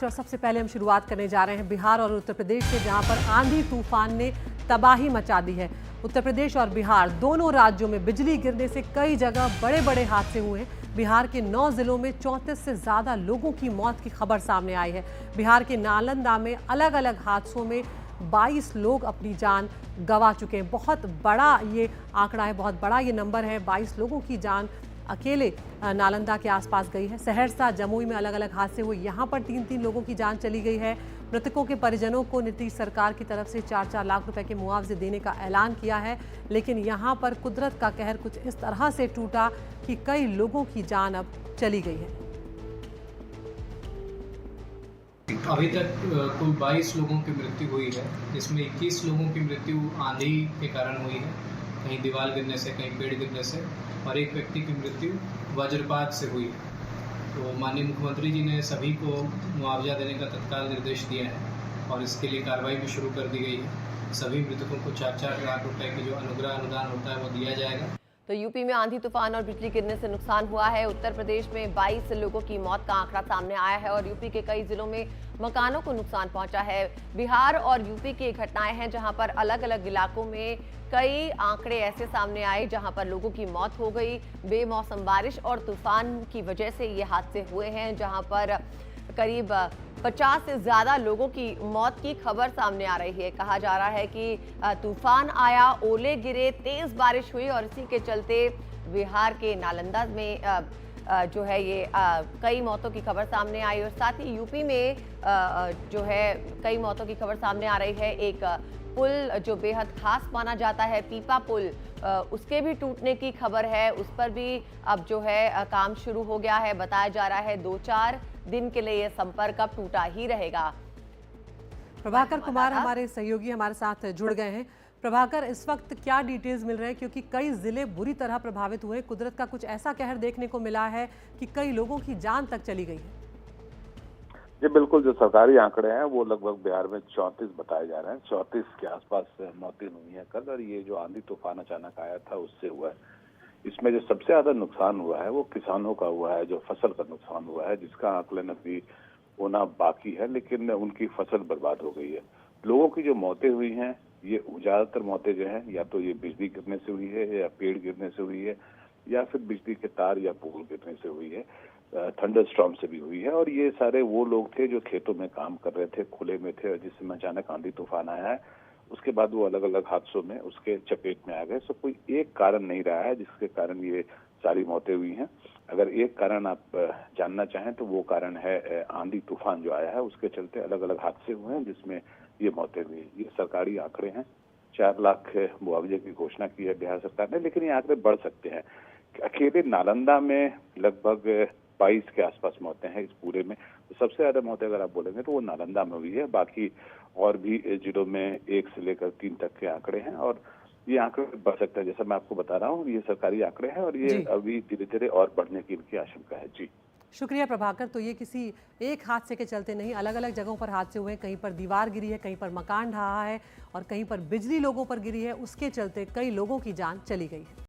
तो सबसे पहले हम शुरुआत करने जा रहे हैं बिहार और उत्तर प्रदेश से, जहां पर आंधी तूफान ने तबाही मचा दी है। उत्तर प्रदेश और बिहार दोनों राज्यों में बिजली गिरने से कई जगह बड़े बड़े हादसे हुए हैं। बिहार के 9 जिलों में 34 से ज़्यादा लोगों की मौत की खबर सामने आई है। बिहार के नालंदा में अलग अलग हादसों में 22 लोग अपनी जान गंवा चुके हैं। बहुत बड़ा ये आंकड़ा है, बहुत बड़ा ये नंबर है। 22 लोगों की जान अकेले नालंदा के आसपास गई है। सहरसा, जमुई में अलग अलग हादसे हुए, यहाँ पर 3-3 लोगों की जान चली गई है। मृतकों के परिजनों को नीतीश सरकार की तरफ से 4-4 लाख रुपए के मुआवजे देने का ऐलान किया है, लेकिन यहाँ पर कुदरत का कहर कुछ इस तरह से टूटा कि कई लोगों की जान अब चली गई है। अभी तक कुल 22 लोगों की मृत्यु हुई है, जिसमें 21 लोगों की मृत्यु आंधी के कारण हुई है, कहीं दीवार गिरने से, कहीं पेड़ गिरने से, और एक व्यक्ति की मृत्यु वज्रपात से हुई है। तो माननीय मुख्यमंत्री जी ने सभी को मुआवजा देने का तत्काल निर्देश दिया है और इसके लिए कार्रवाई भी शुरू कर दी गई है। सभी मृतकों को 4-4 लाख रुपए की जो अनुग्रह अनुदान होता है वो दिया जाएगा। तो यूपी में आंधी तूफान और बिजली गिरने से नुकसान हुआ है। उत्तर प्रदेश में 22 लोगों की मौत का आंकड़ा सामने आया है और यूपी के कई जिलों में मकानों को नुकसान पहुंचा है। बिहार और यूपी की घटनाएं हैं जहां पर अलग अलग इलाकों में कई आंकड़े ऐसे सामने आए जहां पर लोगों की मौत हो गई। बेमौसम बारिश और तूफान की वजह से ये हादसे हुए हैं, जहां पर करीब 50 से ज्यादा लोगों की मौत की खबर सामने आ रही है। कहा जा रहा है कि तूफान आया, ओले गिरे, तेज बारिश हुई और इसी के चलते बिहार के नालंदा में जो है ये कई मौतों की खबर सामने आई और साथ ही यूपी में जो है कई मौतों की खबर सामने आ रही है। एक पुल जो बेहद खास माना जाता है, पीपा पुल, उसके भी टूटने की खबर है। उस पर भी अब जो है काम शुरू हो गया है। बताया जा रहा है 2-4 दिन के लिए यह संपर्क अब टूटा ही रहेगा। प्रभाकर कुमार हमारे सहयोगी हमारे साथ जुड़ गए हैं। प्रभाकर, इस वक्त क्या डिटेल्स मिल रहे हैं, क्योंकि कई जिले बुरी तरह प्रभावित हुए। कुदरत का कुछ ऐसा कहर देखने को मिला है कि कई लोगों की जान तक चली गई है। जी बिल्कुल, जो सरकारी आंकड़े हैं वो लगभग बिहार में 34 बताए जा रहे हैं। 34 के आसपास मौतें हुई हैं कल, और ये जो आंधी तूफान अचानक आया था उससे हुआ है। इसमें जो सबसे ज्यादा नुकसान हुआ है वो किसानों का हुआ है, जो फसल का नुकसान हुआ है, जिसका आकलन अभी होना बाकी है, लेकिन उनकी फसल बर्बाद हो गई है। लोगों की जो मौतें हुई हैं, ये ज्यादातर मौतें जो हैं या तो ये बिजली गिरने से हुई है, या पेड़ गिरने से हुई है, या फिर बिजली के तार या पोल गिरने से हुई है, थंडर स्टॉर्म से भी हुई है। और ये सारे वो लोग थे जो खेतों में काम कर रहे थे, खुले में थे, और जिस समय अचानक आंधी तूफान आया है उसके बाद वो अलग अलग हादसों में उसके चपेट में आ गए। सो कोई एक कारण नहीं रहा है जिसके कारण ये सारी मौतें हुई हैं। अगर एक कारण आप जानना चाहें तो वो कारण है आंधी तूफान जो आया है, उसके चलते अलग अलग हादसे हुए हैं जिसमें ये मौतें हुई। ये सरकारी आंकड़े हैं। 4 लाख मुआवजे की घोषणा की है बिहार सरकार ने, लेकिन ये आंकड़े बढ़ सकते हैं। अकेले नालंदा में लगभग 22 के आसपास मौतें हैं इस पूरे में। तो सबसे ज्यादा मौतें अगर आप बोलेंगे तो वो नालंदा में हुई है। बाकी और भी जिलों में 1 से लेकर 3 तक के आंकड़े हैं, और ये आंकड़े बढ़ सकते हैं। जैसा मैं आपको बता रहा हूँ, ये सरकारी आंकड़े हैं और ये अभी धीरे धीरे और बढ़ने की इनकी आशंका है। जी शुक्रिया प्रभाकर। तो ये किसी एक हादसे के चलते नहीं, अलग अलग जगहों पर हादसे हुए हैं। कहीं पर दीवार गिरी है, कहीं पर मकान ढहा है और कहीं पर बिजली लोगों पर गिरी है। उसके चलते कई लोगों की जान चली गई है।